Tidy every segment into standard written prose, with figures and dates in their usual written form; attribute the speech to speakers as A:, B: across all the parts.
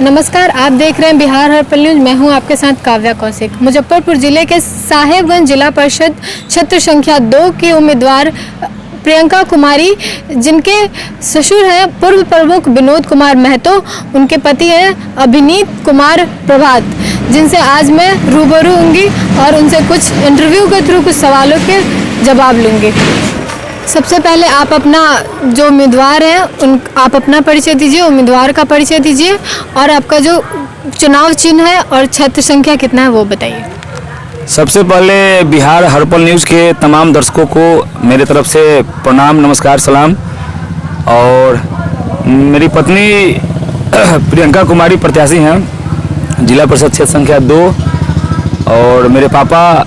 A: नमस्कार, आप देख रहे हैं बिहार हर्पल न्यूज। मैं हूं आपके साथ काव्या कौशिक। मुजफ्फरपुर जिले के साहेबगंज जिला परिषद क्षेत्र संख्या 2 की उम्मीदवार प्रियंका कुमारी, जिनके ससुर हैं पूर्व प्रमुख विनोद कुमार महतो, उनके पति हैं अभिनीत कुमार प्रभात, जिनसे आज मैं रूबरू होंगी और उनसे कुछ इंटरव्यू के थ्रू कुछ सवालों के जवाब लूँगी। सबसे पहले आप अपना जो उम्मीदवार हैं आप अपना परिचय दीजिए, उम्मीदवार का परिचय दीजिए और आपका जो चुनाव चिन्ह है और क्षेत्र संख्या कितना है वो बताइए।
B: सबसे पहले बिहार हर्पल न्यूज़ के तमाम दर्शकों को मेरे तरफ से प्रणाम, नमस्कार, सलाम। और मेरी पत्नी प्रियंका कुमारी प्रत्याशी हैं जिला परिषद क्षेत्र संख्या 2, और मेरे पापा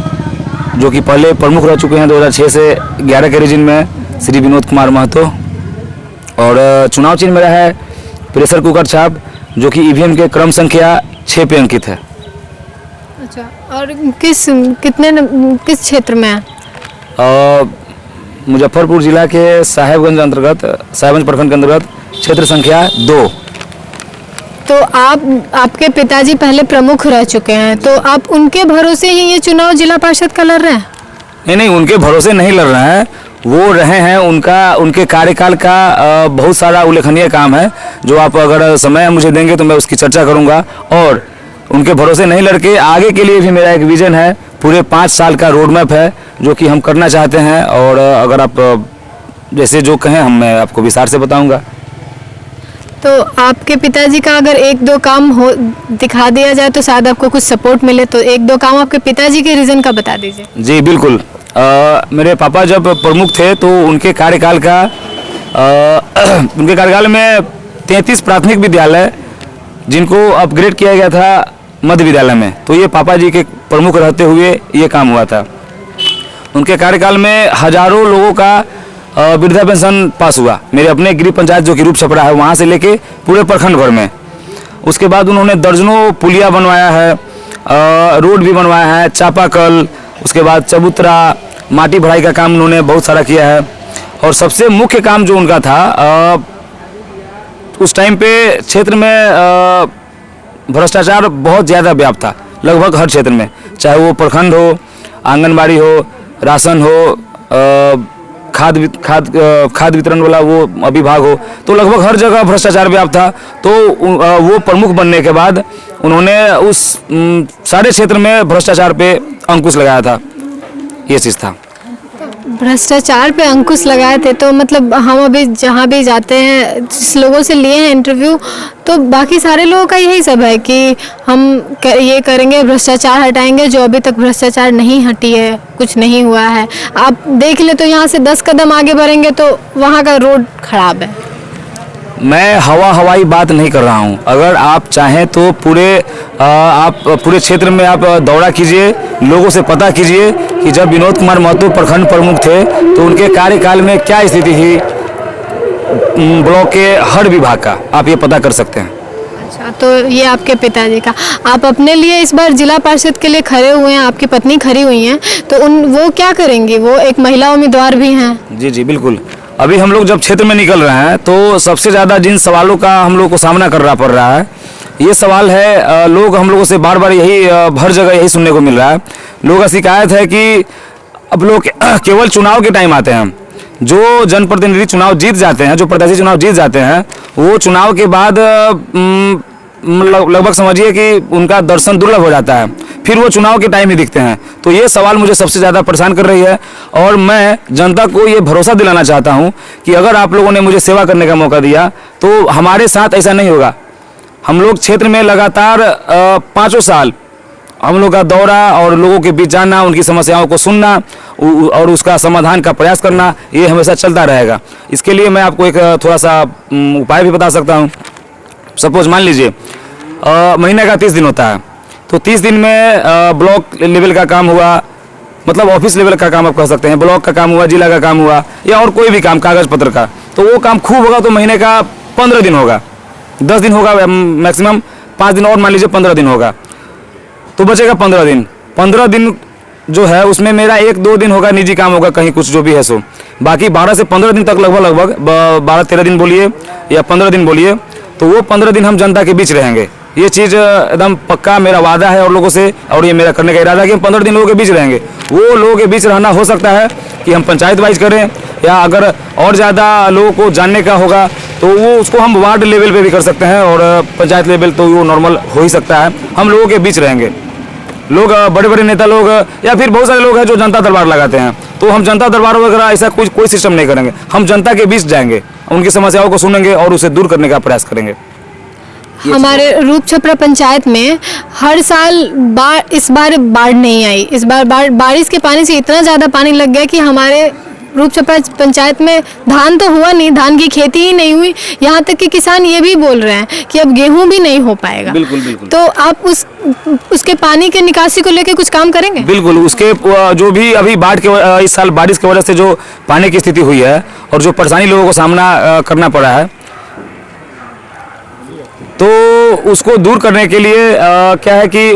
B: जो कि पहले प्रमुख रह चुके हैं 2006 से 11 के रीजन में, श्री विनोद कुमार महतो। और चुनाव चिन्ह मेरा है प्रेशर कुकर छाप, जो कि ईवीएम के क्रम संख्या 6 पे अंकित है।
A: अच्छा, और किस क्षेत्र में है?
B: मुजफ्फरपुर जिला के साहेबगंज प्रखंड के अंतर्गत क्षेत्र संख्या 2।
A: तो आपके पिताजी पहले प्रमुख रह चुके हैं, तो आप उनके भरोसे ही ये चुनाव जिला परिषद का लड़ रहे हैं?
B: नहीं, उनके भरोसे नहीं लड़ रहे हैं, वो रहे हैं। उनके कार्यकाल का बहुत सारा उल्लेखनीय काम है, जो आप अगर समय मुझे देंगे तो मैं उसकी चर्चा करूंगा। और उनके भरोसे नहीं लड़के आगे के लिए भी मेरा एक विजन है, पूरे 5 साल का रोड मैप है जो कि हम करना चाहते हैं। और अगर आप जैसे जो कहें मैं आपको विस्तार से बताऊँगा।
A: तो आपके पिताजी का अगर 1-2 काम हो दिखा दिया जाए तो शायद आपको कुछ सपोर्ट मिले, तो 1-2 काम आपके पिताजी के रीजन का बता दीजिए।
B: जी बिल्कुल। मेरे पापा जब प्रमुख थे तो उनके कार्यकाल में 33 प्राथमिक विद्यालय जिनको अपग्रेड किया गया था मध्य विद्यालय में, तो ये पापा जी के प्रमुख रहते हुए ये काम हुआ था। उनके कार्यकाल में हजारों लोगों का वृद्धा पेंशन पास हुआ। मेरे अपने गृह पंचायत जो कि रूप छपरा है वहाँ से लेके पूरे प्रखंड भर में। उसके बाद उन्होंने दर्जनों पुलिया बनवाया है, रोड भी बनवाया है, चापाकल, उसके बाद चबूतरा, माटी भराई का काम उन्होंने बहुत सारा किया है। और सबसे मुख्य काम जो उनका था, उस टाइम पे क्षेत्र में भ्रष्टाचार बहुत ज़्यादा व्याप्त था, लगभग हर क्षेत्र में, चाहे वो प्रखंड हो, आंगनबाड़ी हो, राशन हो, खाद वितरण वाला वो विभाग हो, तो लगभग हर जगह भ्रष्टाचार व्याप्त था। तो वो प्रमुख बनने के बाद उन्होंने उस सारे क्षेत्र में भ्रष्टाचार पे अंकुश लगाया था। ये चीज़ था,
A: भ्रष्टाचार पे अंकुश लगाए थे। तो मतलब हम अभी जहाँ भी जाते हैं, जिस लोगों से लिए हैं इंटरव्यू, तो बाकी सारे लोगों का यही सब है कि हम ये करेंगे, भ्रष्टाचार हटाएंगे। जो अभी तक भ्रष्टाचार नहीं हटी है, कुछ नहीं हुआ है। आप देख ले तो यहाँ से 10 कदम आगे बढ़ेंगे तो वहाँ का रोड खराब है।
B: मैं हवाई बात नहीं कर रहा हूं। अगर आप चाहें तो आप पूरे क्षेत्र में आप दौरा कीजिए, लोगों से पता कीजिए कि जब विनोद कुमार महतो प्रखंड प्रमुख थे तो उनके कार्यकाल में क्या स्थिति थी ब्लॉक के हर विभाग का, आप ये पता कर सकते हैं।
A: अच्छा, तो ये आपके पिताजी का। आप अपने लिए इस बार जिला परिषद के लिए खड़े हुए हैं, आपकी पत्नी खड़ी हुई हैं, तो वो क्या करेंगी? वो एक महिला उम्मीदवार भी हैं।
B: जी बिल्कुल। अभी हम लोग जब क्षेत्र में निकल रहे हैं तो सबसे ज़्यादा जिन सवालों का हम लोग को सामना करना पड़ रहा है, ये सवाल है, लोग हम लोगों से बार बार हर जगह यही सुनने को मिल रहा है। लोगों का शिकायत है कि अब लोग केवल चुनाव के टाइम आते हैं, जो जनप्रतिनिधि चुनाव जीत जाते हैं, जो प्रत्याशी चुनाव जीत जाते हैं, वो चुनाव के बाद लगभग समझिए कि उनका दर्शन दुर्लभ हो जाता है, फिर वो चुनाव के टाइम ही दिखते हैं। तो ये सवाल मुझे सबसे ज़्यादा परेशान कर रही है। और मैं जनता को ये भरोसा दिलाना चाहता हूँ कि अगर आप लोगों ने मुझे सेवा करने का मौका दिया तो हमारे साथ ऐसा नहीं होगा। हम लोग क्षेत्र में लगातार 5 साल हम लोग का दौरा और लोगों के बीच जाना, उनकी समस्याओं को सुनना और उसका समाधान का प्रयास करना, ये हमेशा चलता रहेगा। इसके लिए मैं आपको एक थोड़ा सा उपाय भी बता सकता हूँ। सपोज मान लीजिए महीने का 30 दिन होता है, तो 30 दिन में ब्लॉक लेवल का काम हुआ, मतलब ऑफिस लेवल का काम आप कह सकते हैं, ब्लॉक का काम हुआ, जिला का काम हुआ, या और कोई भी काम कागज पत्र का, तो वो काम खूब होगा तो महीने का 15 दिन होगा, 10 दिन होगा मैक्सिमम, 5 दिन और मान लीजिए 15 दिन होगा, तो बचेगा 15 दिन। 15 दिन जो है उसमें मेरा 1-2 दिन होगा निजी काम होगा, कहीं कुछ जो भी है सो, बाकी 12 से 15 दिन तक लगभग 12-13 दिन बोलिए या 15 दिन बोलिए, तो वो 15 दिन हम जनता के बीच रहेंगे। ये चीज़ एकदम पक्का मेरा वादा है और लोगों से, और ये मेरा करने का इरादा है कि हम 15 दिन लोगों के बीच रहेंगे। वो लोगों के बीच रहना हो सकता है कि हम पंचायत वाइज करें, या अगर और ज़्यादा लोगों को जानने का होगा तो वो उसको हम वार्ड लेवल पे भी कर सकते हैं, और पंचायत लेवल तो वो नॉर्मल हो ही सकता है। हम लोगों के बीच रहेंगे। लोग बड़े बड़े नेता लोग या फिर बहुत सारे लोग हैं जो जनता दरबार लगाते हैं, तो हम जनता दरबार वगैरह ऐसा कोई सिस्टम नहीं करेंगे। हम जनता के बीच जाएंगे, उनकी समस्याओं को सुनेंगे और उसे दूर करने का प्रयास करेंगे।
A: हमारे रूपछपरा पंचायत में हर साल इस बार बाढ़ नहीं आई। इस बार बारिश के पानी से इतना ज़्यादा पानी लग गया कि हमारे रूपछपरा पंचायत में धान तो हुआ नहीं, धान की खेती ही नहीं हुई। यहाँ तक कि किसान ये भी बोल रहे हैं कि अब गेहूं भी नहीं हो पाएगा।
B: बिल्कुल बिल्कुल।
A: तो आप उसके पानी के निकासी को लेकर कुछ काम करेंगे?
B: बिल्कुल, उसके जो भी अभी बाढ़ के इस साल बारिश की वजह से जो पानी की स्थिति हुई है और जो परेशानी लोगों को सामना करना पड़ा है, तो उसको दूर करने के लिए क्या है कि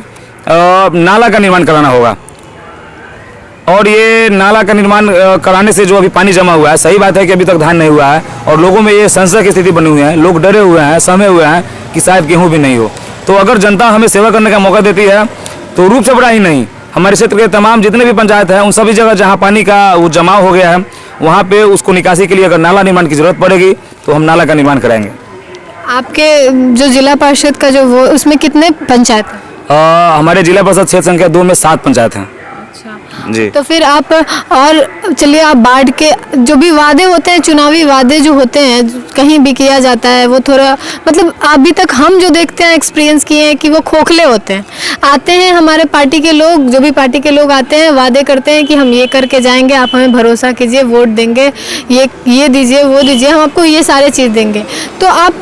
B: नाला का निर्माण कराना होगा। और ये नाला का निर्माण कराने से जो अभी पानी जमा हुआ है, सही बात है कि अभी तक धान नहीं हुआ है और लोगों में ये संशय की स्थिति बनी हुई है। लोग डरे हुए हैं, सहमे हुए हैं कि शायद गेहूं भी नहीं हो। तो अगर जनता हमें सेवा करने का मौका देती है तो रूपछपरा ही नहीं, हमारे क्षेत्र के तमाम जितने भी पंचायत हैं उन सभी जगह जहाँ पानी का वो जमाव हो गया है, वहाँ पे उसको निकासी के लिए अगर नाला निर्माण की जरूरत पड़ेगी तो हम नाला का निर्माण कराएंगे।
A: आपके जो जिला परिषद का जो वो उसमें कितने पंचायत हैं?
B: हमारे जिला परिषद क्षेत्र संख्या 2 में 7 पंचायत हैं जी।
A: तो फिर आप और चलिए, आप बाढ़ के जो भी वादे होते हैं, चुनावी वादे जो होते हैं कहीं भी किया जाता है, वो थोड़ा मतलब अभी तक हम जो देखते हैं, एक्सपीरियंस किए हैं कि वो खोखले होते हैं। आते हैं हमारे पार्टी के लोग, जो भी पार्टी के लोग आते हैं, वादे करते हैं कि हम ये करके जाएंगे, आप हमें भरोसा कीजिए, वोट देंगे, ये दीजिए, वो दीजिए, हम आपको ये सारे चीज़ देंगे। तो आप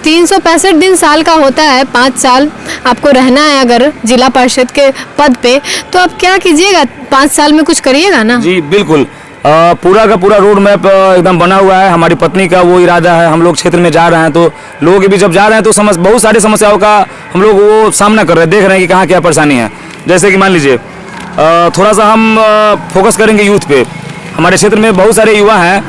A: 365 दिन साल का होता है, 5 साल आपको रहना है अगर जिला परिषद के पद पे, तो आप क्या कीजिएगा? 5 साल में कुछ करिएगा ना?
B: जी बिल्कुल। पूरा का पूरा रोड मैप एकदम बना हुआ है। हमारी पत्नी का वो इरादा है, हम लोग क्षेत्र में जा रहे हैं तो लोगों के बीच जब जा रहे हैं तो बहुत सारी समस्याओं का हम लोग वो सामना कर रहे हैं, देख रहे हैं कि कहाँ क्या परेशानी है। जैसे कि मान लीजिए थोड़ा सा हम फोकस करेंगे यूथ पे। हमारे क्षेत्र में बहुत सारे युवा हैं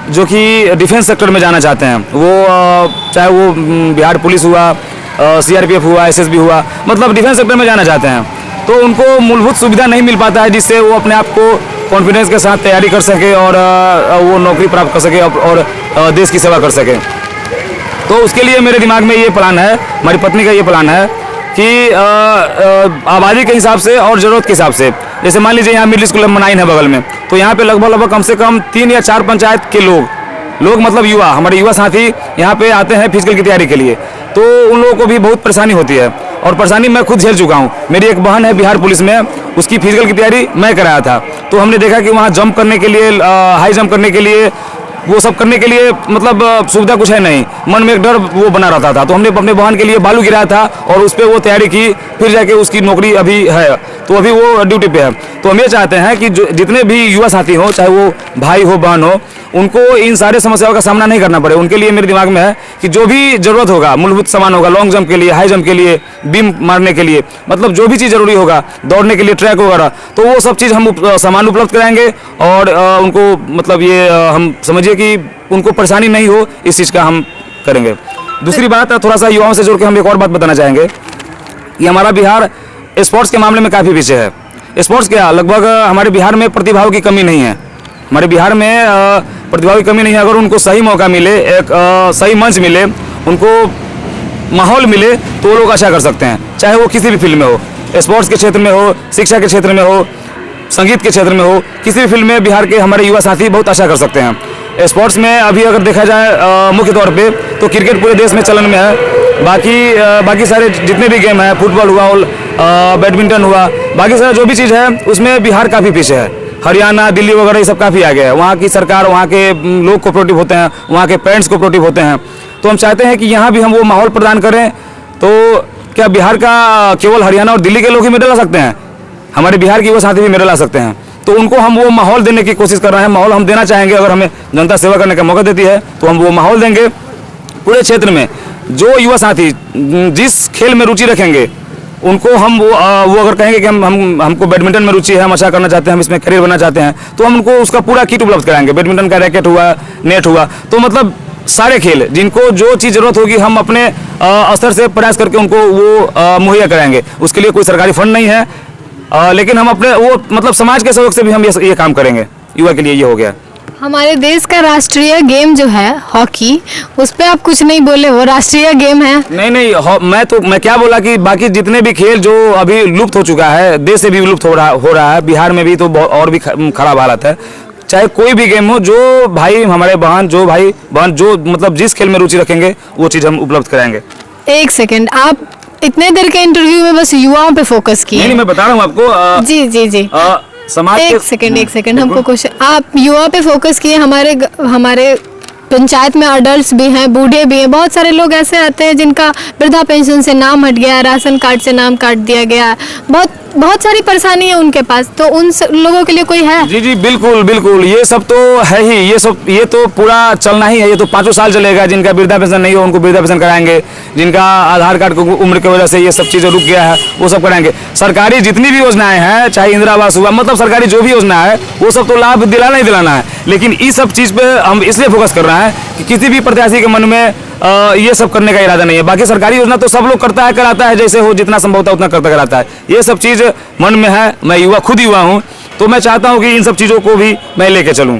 B: जो कि डिफेंस सेक्टर में जाना चाहते हैं। वो चाहे वो बिहार पुलिस हुआ, CRPF हुआ, SSB हुआ, मतलब डिफेंस सेक्टर में जाना चाहते हैं। तो उनको मूलभूत सुविधा नहीं मिल पाता है जिससे वो अपने आप को कॉन्फिडेंस के साथ तैयारी कर सके और वो नौकरी प्राप्त कर सके और देश की सेवा कर सके। तो उसके लिए मेरे दिमाग में ये प्लान है, हमारी पत्नी का ये प्लान है कि आबादी के हिसाब से और ज़रूरत के हिसाब से, जैसे मान लीजिए यहाँ मिडिल स्कूल M9 है बगल में, तो यहाँ पे लगभग कम से कम 3 या 4 पंचायत के लोग मतलब युवा, हमारे युवा साथी यहाँ पे आते हैं फिजिकल की तैयारी के लिए। तो उन लोगों को भी बहुत परेशानी होती है और परेशानी मैं खुद झेल चुका हूँ। मेरी एक बहन है बिहार पुलिस में, उसकी फिजिकल की तैयारी मैं कराया था। तो हमने देखा कि वहाँ जंप करने के लिए, हाई जंप करने के लिए, वो सब करने के लिए मतलब सुविधा कुछ है नहीं, मन में एक डर वो बना रहता था। तो हमने अपने बहन के लिए बालू गिराया था और उस पर वो तैयारी की, फिर जाके उसकी नौकरी अभी है, तो अभी वो ड्यूटी पे है। तो हम ये चाहते हैं कि जितने भी युवा साथी हो, चाहे वो भाई हो बहन हो, उनको इन सारे समस्याओं का सामना नहीं करना पड़े। उनके लिए मेरे दिमाग में है कि जो भी ज़रूरत होगा, मूलभूत सामान होगा, लॉन्ग जंप के लिए, हाई जंप के लिए, बीम मारने के लिए, मतलब जो भी चीज़ ज़रूरी होगा, दौड़ने के लिए ट्रैक वगैरह, तो वो सब चीज़ हम सामान उपलब्ध कराएंगे और उनको मतलब ये हम समझिए कि उनको परेशानी नहीं हो, इस चीज़ का हम करेंगे। दूसरी बात, थोड़ा सा युवाओं से जुड़ के हम एक और बात बताना चाहेंगे कि हमारा बिहार स्पोर्ट्स के मामले में काफ़ी पीछे है। स्पोर्ट्स क्या, लगभग हमारे बिहार में प्रतिभाओं की कमी नहीं है। हमारे बिहार में प्रतिभाओं की कमी नहीं है। अगर उनको सही मौका मिले, एक सही मंच मिले, उनको माहौल मिले, तो वो लोग अच्छा कर सकते हैं, चाहे वो किसी भी फील्ड में हो, स्पोर्ट्स के क्षेत्र में हो, शिक्षा के क्षेत्र में हो, संगीत के क्षेत्र में हो, किसी भी फील्ड में बिहार के हमारे युवा साथी बहुत अच्छा कर सकते हैं। स्पोर्ट्स में अभी अगर देखा जाए मुख्य तौर पे तो क्रिकेट पूरे देश में चलन में है। बाकी सारे जितने भी गेम हैं, फुटबॉल हुआ, बैडमिंटन हुआ, बाकी सारा जो भी चीज़ है उसमें बिहार काफ़ी पीछे है। हरियाणा, दिल्ली वगैरह ये सब काफ़ी आगे है। वहाँ की सरकार, वहाँ के लोग कोऑपरेटिव होते हैं, वहाँ के पेरेंट्स कोऑपरेटिव होते हैं। तो हम चाहते हैं कि यहाँ भी हम वो माहौल प्रदान करें। तो क्या बिहार का केवल हरियाणा और दिल्ली के लोग ही मेडल ला सकते हैं? हमारे बिहार के वो साथी भी मेडल ला सकते हैं। तो उनको हम वो माहौल देने की कोशिश कर रहे हैं। माहौल हम देना चाहेंगे, अगर हमें जनता सेवा करने का मौका देती है तो हम वो माहौल देंगे। पूरे क्षेत्र में जो युवा साथी जिस खेल में रुचि रखेंगे, उनको हम वो अगर कहेंगे कि हमको बैडमिंटन में रुचि है, हम अच्छा करना चाहते हैं, हम इसमें करियर बनना चाहते हैं, तो हम उनको उसका पूरा किट उपलब्ध कराएंगे। बैडमिंटन का रैकेट हुआ, नेट हुआ, तो मतलब सारे खेल जिनको जो चीज़ ज़रूरत होगी हम अपने स्तर से प्रयास करके उनको वो मुहैया कराएंगे। उसके लिए कोई सरकारी फंड नहीं है, लेकिन हम अपने वो मतलब समाज के सहयोग से भी हम ये काम करेंगे। युवा के लिए ये हो गया।
A: हमारे देश का राष्ट्रीय गेम जो है हॉकी, उस पे आप कुछ नहीं बोले, वो राष्ट्रीय गेम है।
B: नहीं, मैं क्या बोला कि बाकी जितने भी खेल जो अभी लुप्त हो चुका है, देश से भी लुप्त हो रहा है, बिहार में भी तो और भी खराब हालत है। चाहे कोई भी गेम हो, जो भाई हमारे बहन जो मतलब जिस खेल में रुचि रखेंगे वो चीज़ हम उपलब्ध कराएंगे।
A: एक सेकेंड, आप इतने देर के इंटरव्यू में बस युवाओं पे फोकस किए।
B: नहीं, मैं बता रहा हूँ आपको। जी
A: जी जी
B: समाज
A: एक सेकंड हमको क्वेश्चन, आप युवा पे फोकस किए। हमारे पंचायत में अडल्ट भी हैं, बूढ़े भी हैं, बहुत सारे लोग ऐसे आते हैं जिनका वृद्धा पेंशन से नाम हट गया, राशन कार्ड से नाम काट दिया गया, बहुत सारी परेशानी है उनके पास, तो उन लोगों के लिए कोई है?
B: जी बिल्कुल, ये सब तो है ही, ये तो पूरा चलना ही है। ये तो 5 साल चलेगा। जिनका वृद्धा पेंशन नहीं हो उनको वृद्धा पेंशन कराएंगे, जिनका आधार कार्ड की उम्र की वजह से ये सब चीज़ें रुक गया है वो सब कराएंगे। सरकारी जितनी भी योजनाएं हैं, चाहे इंदिरा आवास हुआ, मतलब सरकारी जो भी योजना है वो सब तो लाभ दिलाना ही दिलाना है। लेकिन इस सब चीज़ पे हम इसलिए फोकस कर रहे हैं कि किसी भी प्रत्याशी के मन में ये सब करने का इरादा नहीं है। बाकी सरकारी योजना तो सब लोग करता है, कराता है, जैसे हो जितना संभव होता है उतना करता कराता है। ये सब चीज़ मन में है। मैं खुद युवा हूँ, तो मैं चाहता हूँ कि इन सब चीज़ों को भी मैं लेके चलूँ।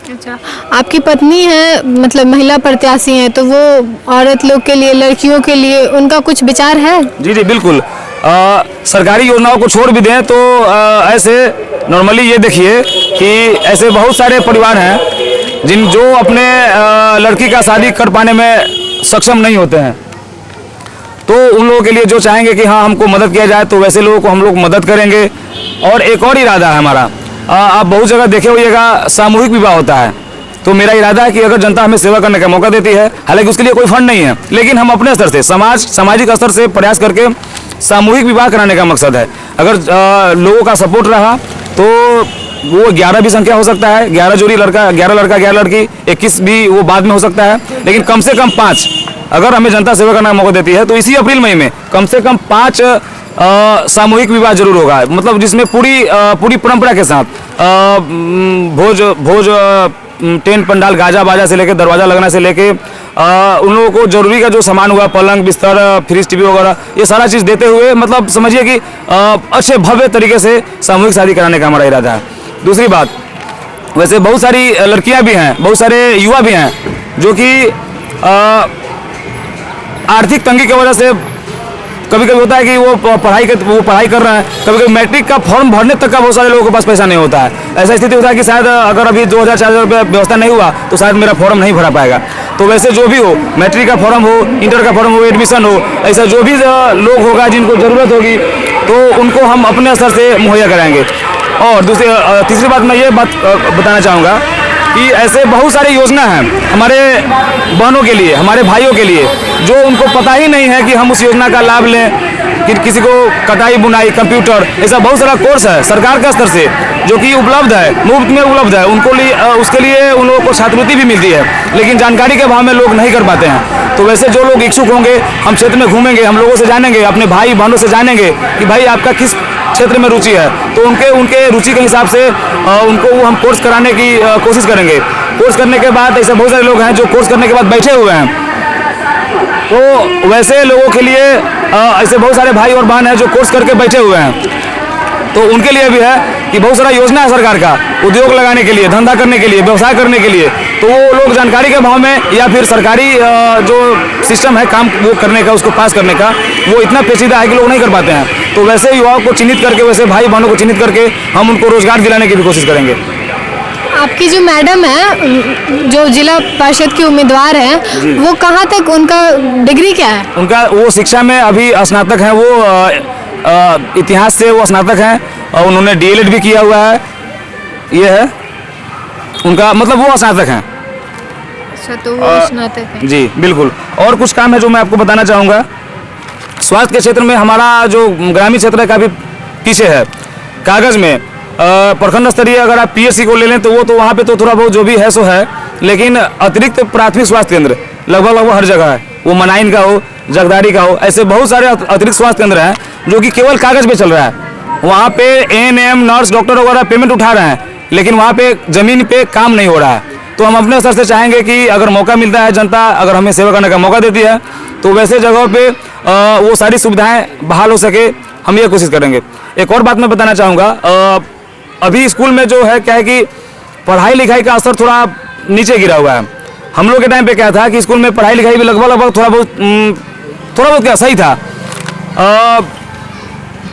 A: अच्छा, आपकी पत्नी है, मतलब महिला प्रत्याशी हैं, तो वो औरत लोग के लिए, लड़कियों के लिए उनका कुछ विचार है? जी
B: बिल्कुल। सरकारी योजनाओं को छोड़ भी दें तो ऐसे नॉर्मली ये देखिए कि ऐसे बहुत सारे परिवार हैं जो अपने लड़की का शादी कर पाने में सक्षम नहीं होते हैं, तो उन लोगों के लिए जो चाहेंगे कि हाँ हमको मदद किया जाए, तो वैसे लोगों को हम लोग मदद करेंगे। और एक और इरादा है हमारा, आप बहुत जगह देखे होइएगा सामूहिक विवाह होता है, तो मेरा इरादा है कि अगर जनता हमें सेवा करने का मौका देती है, हालांकि उसके लिए कोई फंड नहीं है, लेकिन हम अपने स्तर से सामाजिक स्तर से प्रयास करके सामूहिक विवाह कराने का मकसद है। अगर लोगों का सपोर्ट रहा तो वो 11 भी संख्या हो सकता है, 11 जोड़ी लड़का 11 लड़की, 21 भी वो बाद में हो सकता है, लेकिन कम से कम 5 अगर हमें जनता सेवा करने का मौका देती है तो इसी अप्रैल मई में कम से कम 5 सामूहिक विवाह जरूर होगा। मतलब जिसमें पूरी परंपरा के साथ भोज टेंट पंडाल गाजा बाजा से लेके दरवाजा लगना से लेके उन लोगों को जरूरी का जो सामान हुआ, पलंग बिस्तर फ्रिज टीवी वगैरह, ये सारा चीज़ देते हुए मतलब समझिए कि अच्छे भव्य तरीके से सामूहिक शादी कराने का हमारा इरादा है। दूसरी बात, वैसे बहुत सारी लड़कियां भी हैं, बहुत सारे युवा भी हैं जो कि आर्थिक तंगी की वजह से कभी कभी होता है कि वो पढ़ाई कर रहे हैं, कभी कभी मैट्रिक का फॉर्म भरने तक का बहुत सारे लोगों के पास पैसा नहीं होता है। ऐसा स्थिति होता है कि शायद अगर अभी 2000-4000 रुपये व्यवस्था नहीं हुआ तो शायद मेरा फॉर्म नहीं भरा पाएगा। तो वैसे जो भी हो, मैट्रिक का फॉर्म हो, इंटर का फॉर्म हो, एडमिशन हो, ऐसा जो भी लोग होगा जिनको ज़रूरत होगी तो उनको हम अपने स्तर से मुहैया कराएंगे। और तीसरी बात मैं ये बात बताना चाहूँगा कि ऐसे बहुत सारी योजना हैं हमारे बहनों के लिए, हमारे भाइयों के लिए, जो उनको पता ही नहीं है कि हम उस योजना का लाभ लें। कि किसी को कटाई बुनाई, कंप्यूटर, ऐसा बहुत सारा कोर्स है सरकार का स्तर से जो कि उपलब्ध है, मुफ्त में उपलब्ध है। उसके लिए उन लोगों को छात्रवृत्ति भी मिलती है, लेकिन जानकारी के अभाव में लोग नहीं कर पाते हैं। तो वैसे जो लोग इच्छुक होंगे, हम क्षेत्र में घूमेंगे, हम लोगों से जानेंगे, अपने भाई बहनों से जानेंगे कि भाई आपका किस क्षेत्र में रुचि है, तो उनके रुचि के हिसाब से उनको वो हम कोर्स कराने की कोशिश करेंगे। कोर्स करने के बाद ऐसे बहुत सारे लोग हैं जो कोर्स करने के बाद बैठे हुए हैं, तो वैसे लोगों के लिए ऐसे बहुत सारे भाई और बहन हैं जो कोर्स करके बैठे हुए हैं, तो उनके लिए भी है कि बहुत सारा योजना है सरकार का उद्योग लगाने के लिए, धंधा करने के लिए, व्यवसाय करने के लिए। तो वो लोग जानकारी के अभाव में या फिर सरकारी जो सिस्टम है काम वो करने का, उसको पास करने का, वो इतना पेचीदा है कि लोग नहीं कर पाते हैं। तो वैसे युवाओं को चिन्हित करके, वैसे भाई बहनों को चिन्हित करके हम उनको रोजगार दिलाने की भी कोशिश करेंगे।
A: आपकी जो मैडम है, जो जिला परिषद की उम्मीदवार हैं, वो कहाँ तक, उनका डिग्री क्या है? उनका
B: वो शिक्षा में अभी स्नातक हैं, वो इतिहास से वो स्नातक हैं और उन्होंने DLED भी किया हुआ है। ये है उनका, मतलब वो स्नातक हैं।
A: अच्छा, तो वो स्नातक हैं। जी
B: बिल्कुल। और कुछ काम है जो मैं आपको बताना चाहूँगा। स्वास्थ्य के क्षेत्र में हमारा जो ग्रामीण क्षेत्र है काफ़ी पीछे है। कागज़ में प्रखंड स्तरीय अगर आप PSC को ले लें तो वो तो वहाँ पे तो थोड़ा बहुत जो भी है सो है, लेकिन अतिरिक्त प्राथमिक स्वास्थ्य केंद्र लगभग हर जगह है, वो मनाइन का हो, जगदारी का हो, ऐसे बहुत सारे अतिरिक्त स्वास्थ्य केंद्र हैं जो कि केवल कागज़ पे चल रहा है। वहाँ पे ANM, नर्स, डॉक्टर वगैरह पेमेंट उठा रहे हैं, लेकिन वहाँ पे ज़मीन पे काम नहीं हो रहा है। तो हम अपने स्तर से चाहेंगे कि अगर मौका मिलता है, जनता अगर हमें सेवा करने का मौका देती है, तो वैसे जगहों पे वो सारी सुविधाएं बहाल हो सके, हम ये कोशिश करेंगे। एक और बात मैं बताना चाहूँगा, अभी स्कूल में जो है क्या है कि पढ़ाई लिखाई का असर थोड़ा नीचे गिरा हुआ है। हम लोग के टाइम पे क्या था कि स्कूल में पढ़ाई लिखाई भी लगभग थोड़ा बहुत क्या सही था।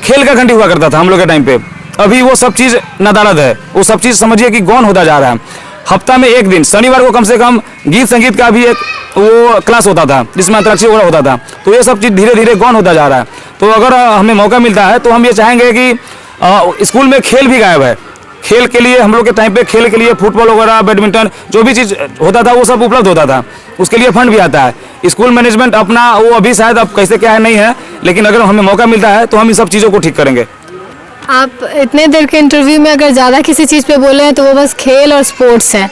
B: खेल का घंटी हुआ करता था हम लोग के टाइम पे। अभी वो सब चीज़ नदारद है, वो सब चीज़ समझिए कि गौण होता जा रहा है। हफ्ता में एक दिन शनिवार को कम से कम गीत संगीत का भी एक वो क्लास होता था जिसमें अंतराक्षरी वगैरह होता था, तो ये सब चीज़ धीरे धीरे गौण होता जा रहा है। तो अगर हमें मौका मिलता है तो हम ये चाहेंगे कि स्कूल में खेल भी गायब है। खेल के लिए हम लोग के टाइम पे खेल के लिए फुटबॉल वगैरह, बैडमिंटन, जो भी चीज़ होता था वो सब उपलब्ध होता था, उसके लिए फंड भी आता है। स्कूल मैनेजमेंट अपना वो अभी शायद अब कैसे क्या है नहीं है, लेकिन अगर हमें मौका मिलता है तो हम इन सब चीज़ों को ठीक करेंगे।
A: आप इतने देर के इंटरव्यू में अगर ज़्यादा किसी चीज़ पे बोले हैं तो वो बस खेल और स्पोर्ट्स है।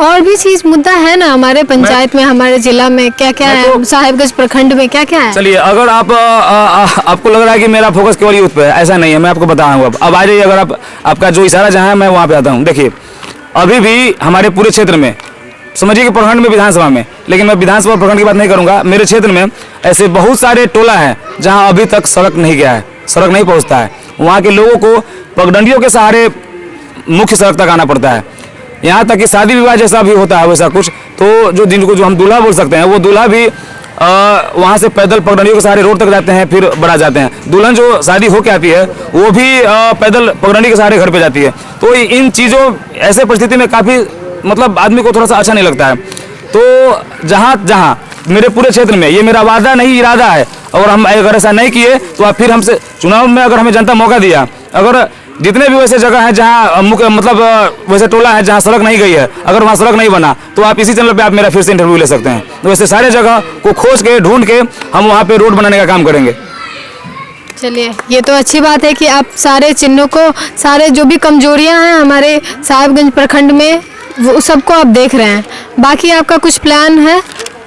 A: और भी चीज़ मुद्दा है ना हमारे पंचायत में, हमारे जिला में क्या क्या है, साहिबगंज प्रखंड में क्या क्या है।
B: चलिए, अगर आपको लग रहा है कि मेरा फोकस केवल यूथ पे है, ऐसा नहीं है, मैं आपको बताऊंगा। अब आ जाइए, अगर आपका जो इशारा जहाँ है मैं वहाँ पे आता हूँ। देखिए, अभी भी हमारे पूरे क्षेत्र में, समझिए कि प्रखंड में, विधानसभा में, लेकिन मैं विधानसभा प्रखंड की बात नहीं करूँगा, मेरे क्षेत्र में ऐसे बहुत सारे टोला हैं जहाँ अभी तक सड़क नहीं गया है, सड़क नहीं पहुँचता है। वहाँ के लोगों को पगडंडियों के सहारे मुख्य सड़क तक आना पड़ता है। यहाँ तक कि शादी विवाह जैसा भी होता है वैसा कुछ, तो जो हम दूल्हा बोल सकते हैं, वो दूल्हा भी वहाँ से पैदल पगडंडियों के सहारे रोड तक जाते हैं, फिर बड़ा जाते हैं। दुल्हन जो शादी होके आती है वो भी पैदल पगडंडी के सहारे घर पे जाती है। तो इन चीज़ों, ऐसे परिस्थिति में काफ़ी मतलब आदमी को थोड़ा सा अच्छा नहीं लगता है। तो जहाँ मेरे पूरे क्षेत्र में, ये मेरा वादा नहीं इरादा है, और हम अगर ऐसा नहीं किए तो आप फिर हमसे चुनाव में, अगर हमें जनता मौका दिया, अगर जितने भी वैसे जगह हैं जहाँ मतलब वैसे टोला है जहाँ सड़क नहीं गई है, अगर वहाँ सड़क नहीं बना, तो आप इसी चैनल पे आप मेरा फिर से इंटरव्यू ले सकते हैं। तो वैसे सारे जगह को खोज के, ढूंढ के हम वहाँ पे रोड बनाने का काम करेंगे।
A: चलिए, ये तो अच्छी बात है कि आप सारे चिन्हों को, सारे जो भी कमजोरियां हैं हमारे साहिबगंज प्रखंड में, वो सबको आप देख रहे हैं। बाकी आपका कुछ प्लान है,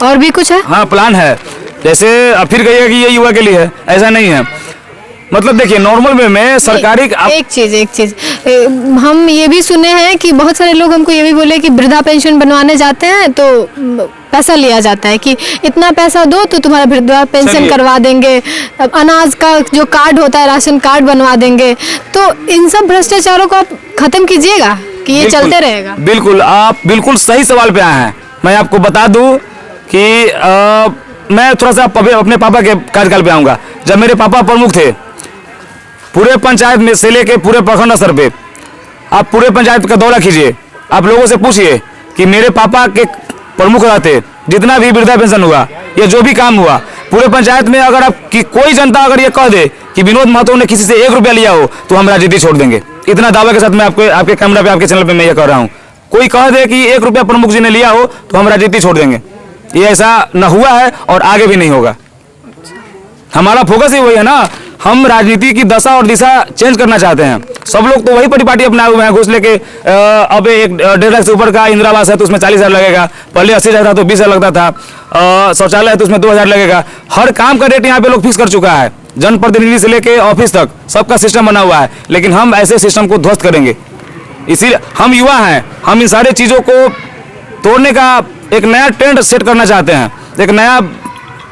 A: और भी कुछ है?
B: हाँ, प्लान है। जैसे अब फिर कहिएगा कि ये युवा के लिए है, ऐसा नहीं है। मतलब देखिए, नॉर्मल वे में सरकारी
A: एक चीज हम ये भी सुने हैं कि बहुत सारे लोग हमको ये भी बोले कि वृद्धा पेंशन बनवाने जाते हैं तो पैसा लिया जाता है कि इतना पैसा दो तो तुम्हारा वृद्धा पेंशन करवा देंगे, अनाज का जो कार्ड होता है, राशन कार्ड बनवा देंगे। तो इन सब भ्रष्टाचारों को आप खत्म कीजिएगा कि ये चलते रहेगा?
B: बिल्कुल, आप बिल्कुल सही सवाल पे आए हैं। मैं आपको बता दूं कि मैं थोड़ा सा अपने पापा के कार्यकाल पे आऊँगा। जब मेरे पापा प्रमुख थे, पूरे पंचायत में से लेके पूरे प्रखंड स्तर पे, आप पूरे पंचायत का दौरा कीजिए, आप लोगों से पूछिए कि मेरे पापा के प्रमुख रहते, जितना भी वृद्धा पेंशन हुआ, ये जो भी काम हुआ पूरे पंचायत में, अगर आप कि कोई जनता अगर ये कह दे कि विनोद महतो ने किसी से 1 रुपया लिया हो तो हम राजनीति छोड़ देंगे। इतना दावा के साथ मैं आपके कैमरा पे, आपके चैनल पे मैं ये कह रहा हूँ। कोई कह दे कि 1 रुपया प्रमुख जी ने लिया हो तो हम राजनीति छोड़ देंगे। ये ऐसा न हुआ है और आगे भी नहीं होगा। हमारा फोकस ही वही है ना, हम राजनीति की दशा और दिशा चेंज करना चाहते हैं। सब लोग तो वही परिपाटी अपनाए हुए हैं, घूस लेके अब 1.5 लाख से ऊपर का इंदिरा आवास है तो उसमें 40,000 लगेगा, पहले 80,000 था तो 20,000 लगता था, शौचालय है तो उसमें 2,000 लगेगा। हर काम का रेट यहाँ पे लोग फिक्स कर चुका है, जनप्रतिनिधि से लेके ऑफिस तक सबका सिस्टम बना हुआ है। लेकिन हम ऐसे सिस्टम को ध्वस्त करेंगे। इसीलिए हम युवा हैं, हम इन सारे चीज़ों को तोड़ने का एक नया ट्रेंड सेट करना चाहते हैं, एक नया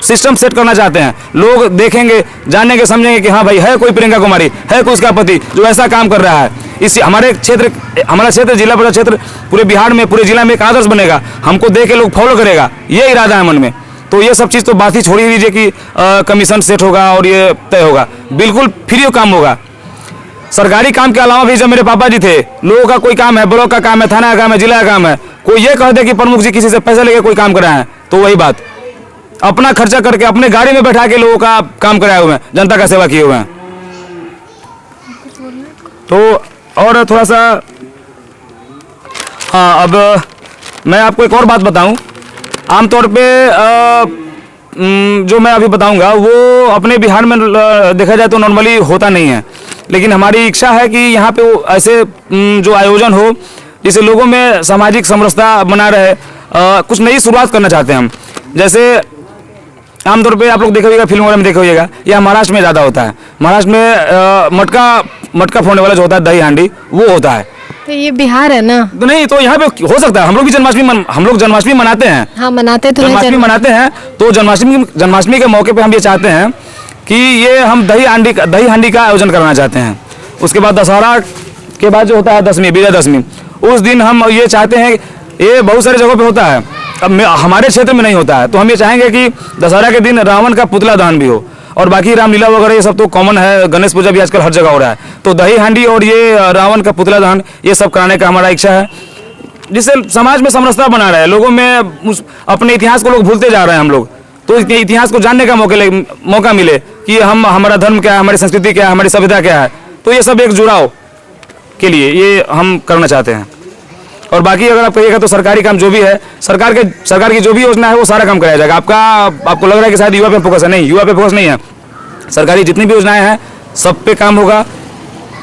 B: सिस्टम सेट करना चाहते हैं। लोग देखेंगे, जानेंगे, समझेंगे कि हाँ भाई है कोई प्रियंका कुमारी, है कोई उसका पति जो ऐसा काम कर रहा है। इसी हमारा क्षेत्र जिला परिषद क्षेत्र पूरे बिहार में, पूरे जिला में एक आदर्श बनेगा। हमको देख के लोग फॉलो करेगा, ये इरादा है मन में। तो ये सब चीज़ तो बात ही छोड़ ही दीजिए कि कमीशन सेट होगा और ये तय होगा। बिल्कुल फ्री काम होगा। सरकारी काम के अलावा भी जब मेरे पापा जी थे, लोगों का कोई काम है, ब्लॉक का काम है, थाना का काम है, जिला का काम है, कोई ये कह दे कि प्रमुख जी किसी से पैसे लेके कोई काम कराए हैं, तो वही बात, अपना खर्चा करके अपने गाड़ी में बैठा के लोगों का काम कराए हुए हैं, जनता का सेवा किए हुए हैं। तो और थोड़ा सा, हाँ, अब मैं आपको एक और बात बताऊं। आमतौर पे जो मैं अभी बताऊंगा वो अपने बिहार में देखा जाए तो नॉर्मली होता नहीं है, लेकिन हमारी इच्छा है कि यहाँ पे वो ऐसे जो आयोजन हो जिससे लोगों में सामाजिक समरसता बना रहे। कुछ नई शुरुआत करना चाहते हैं हम। जैसे आमतौर पे आप लोग देखे होगा, फिल्म वगैरह में देखे होगा, यह महाराष्ट्र में ज़्यादा होता है। महाराष्ट्र में मटका फोड़ने वाला जो होता है, दही हांडी, वो होता है।
A: तो ये बिहार है ना?
B: तो नहीं, तो यहाँ पे हो सकता है। हम लोग भी हम लोग जन्माष्टमी मनाते हैं।
A: हाँ मनाते तो हैं
B: जन्माष्टमी मनाते हैं, तो जन्माष्टमी के मौके पे हम ये चाहते हैं कि ये हम दही हांडी का आयोजन करना चाहते हैं। उसके बाद दशहरा के बाद जो होता है दशमी, विजयदशमी, उस दिन हम ये चाहते हैं, ये बहुत सारी जगहों पे होता है, अब हमारे क्षेत्र में नहीं होता है, तो हम ये चाहेंगे कि दशहरा के दिन रावण का पुतला दहन भी हो, और बाकी रामलीला वगैरह ये सब तो कॉमन है। गणेश पूजा भी आजकल हर जगह हो रहा है, तो दही हांडी और ये रावण का पुतला दहन ये सब कराने का हमारा इच्छा है, जिससे समाज में समरसता बना रहे। लोगों में अपने इतिहास को लोग भूलते जा रहे हैं हम लोग, तो इसके इतिहास को जानने का मौका मिले कि हमारा धर्म क्या है, हमारी संस्कृति क्या है, हमारी सभ्यता क्या है। तो ये सब एक जुड़ाव के लिए ये हम करना चाहते हैं। और बाकी अगर आप कहिएगा तो सरकारी काम जो भी है, सरकार की जो भी योजना है वो सारा काम कराया जाएगा। आपको लग रहा है कि शायद युवा पे फोकस है, नहीं, युवा पे फोकस नहीं है। सरकारी जितनी भी योजनाएं हैं सब पे काम होगा,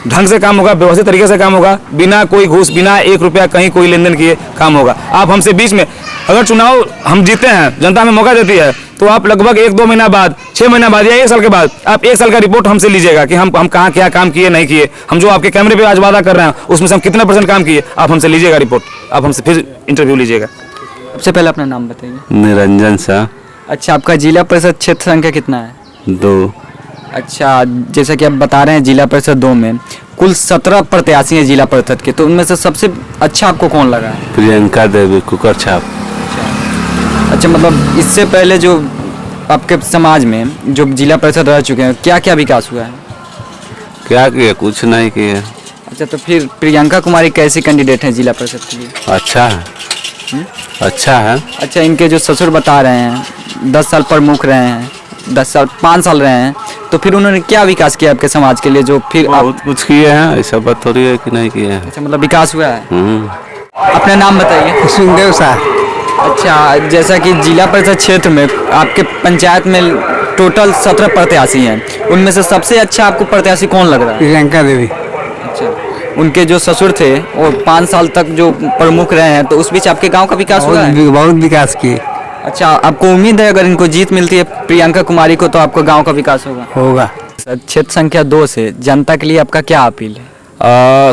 B: ढंग से काम होगा, व्यवस्थित तरीके से काम होगा, बिना कोई घूस, बिना 1 रुपया कहीं कोई लेन देन किए काम होगा। आप हमसे बीच में अगर चुनाव हम जीते हैं, जनता हमें मौका देती है, तो आप लगभग 1-2 महीना बाद, 6 महीना बाद या 1 साल के बाद आप 1 साल का रिपोर्ट हमसे लीजिएगा कि हम कहाँ क्या काम किए नहीं किए। हम जो आपके कैमरे पे आज वादा कर रहे हैं उसमें से हम कितना % काम किए, आप हमसे लीजिएगा रिपोर्ट, आप हमसे फिर इंटरव्यू लीजिएगा।
C: सबसे पहले अपना नाम बताइए।
D: निरंजन शाह।
C: अच्छा, आपका जिला परिषद क्षेत्र संख्या कितना है?
D: 2।
C: अच्छा, जैसा कि आप बता रहे हैं जिला परिषद 2 में कुल 17 प्रत्याशी हैं जिला परिषद के, तो उनमें से सबसे अच्छा आपको कौन लगा है?
D: प्रियंका देवी, कुकर छाप।
C: अच्छा, मतलब इससे पहले जो आपके समाज में जो जिला परिषद रह चुके हैं, क्या क्या विकास हुआ है?
D: क्या किया? कुछ नहीं किया।
C: अच्छा, तो फिर प्रियंका कुमारी कैसी कैंडिडेट हैं जिला परिषद के लिए?
D: अच्छा है, अच्छा है।
C: अच्छा, इनके जो ससुर बता रहे हैं 10 साल प्रमुख रहे हैं, 5 साल रहे हैं, तो फिर उन्होंने क्या विकास किया आपके समाज के लिए जो फिर
D: बहुत कुछ किए हैं, ऐसा बात थोड़ी है कि नहीं किए हैं।
C: अच्छा, मतलब विकास हुआ है। अपना नाम बताइए।
E: सुखदेव शाह।
C: अच्छा, जैसा कि जिला परिषद क्षेत्र में आपके पंचायत में टोटल 17 प्रत्याशी हैं, उनमें से सबसे अच्छा आपको प्रत्याशी कौन लग रहा है?
E: प्रियंका देवी।
C: अच्छा, उनके जो ससुर थे वो 5 साल तक जो प्रमुख रहे हैं, तो उस बीच आपके गांव का विकास हुआ है?
E: बहुत विकास किए।
C: अच्छा, आपको उम्मीद है अगर इनको जीत मिलती है प्रियंका कुमारी को तो आपको गांव का विकास होगा?
E: होगा।
C: क्षेत्र संख्या 2 से जनता के लिए आपका क्या अपील है?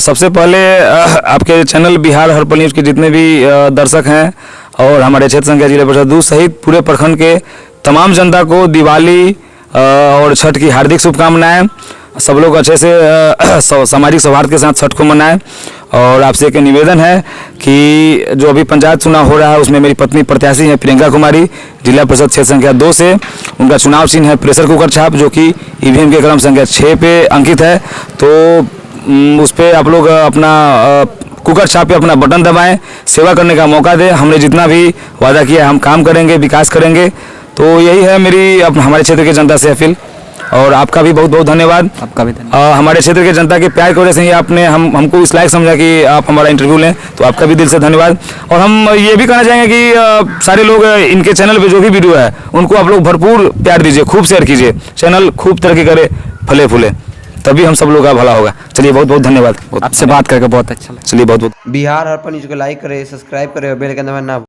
B: सबसे पहले आपके चैनल बिहार हर्पल न्यूज़ के जितने भी दर्शक हैं और हमारे क्षेत्र संख्या जिला परिषद 2 सहित पूरे प्रखंड के तमाम जनता को दिवाली और छठ की हार्दिक शुभकामनाएं। सब लोग अच्छे से सामाजिक सौहार्द के साथ छठ को मनाएं। और आपसे एक निवेदन है कि जो अभी पंचायत चुनाव हो रहा है उसमें मेरी पत्नी प्रत्याशी है प्रियंका कुमारी, जिला परिषद क्षेत्र संख्या 2 से। उनका चुनाव चिन्ह है प्रेशर कुकर छाप, जो कि ईवीएम के क्रम संख्या 6 पे अंकित है। तो उस पर आप लोग अपना कुकर छाप पे अपना बटन दबाएं, सेवा करने का मौका दें। हमने जितना भी वादा किया हम काम करेंगे, विकास करेंगे। तो यही है मेरी हमारे क्षेत्र की जनता से अपील। और आपका भी बहुत बहुत धन्यवाद।
C: आपका भी धन्यवाद।
B: हमारे क्षेत्र के जनता के प्यार की वजह से ही आपने हमको इस लायक समझा कि आप हमारा इंटरव्यू लें, तो आपका भी दिल से धन्यवाद। और हम ये भी कहना चाहेंगे कि सारे लोग इनके चैनल पे जो भी वीडियो है उनको आप लोग भरपूर प्यार दीजिए, खूब शेयर कीजिए, चैनल खूब तरक्की करे, फले फूले, तभी हम सब लोग का भला होगा। चलिए बहुत बहुत धन्यवाद।
C: आपसे बात करके बहुत अच्छा लगा।
B: चलिए बहुत बहुत।
F: बिहार हर्पल न्यूज़ को लाइक करें, सब्सक्राइब करें और बेल का दबाना ना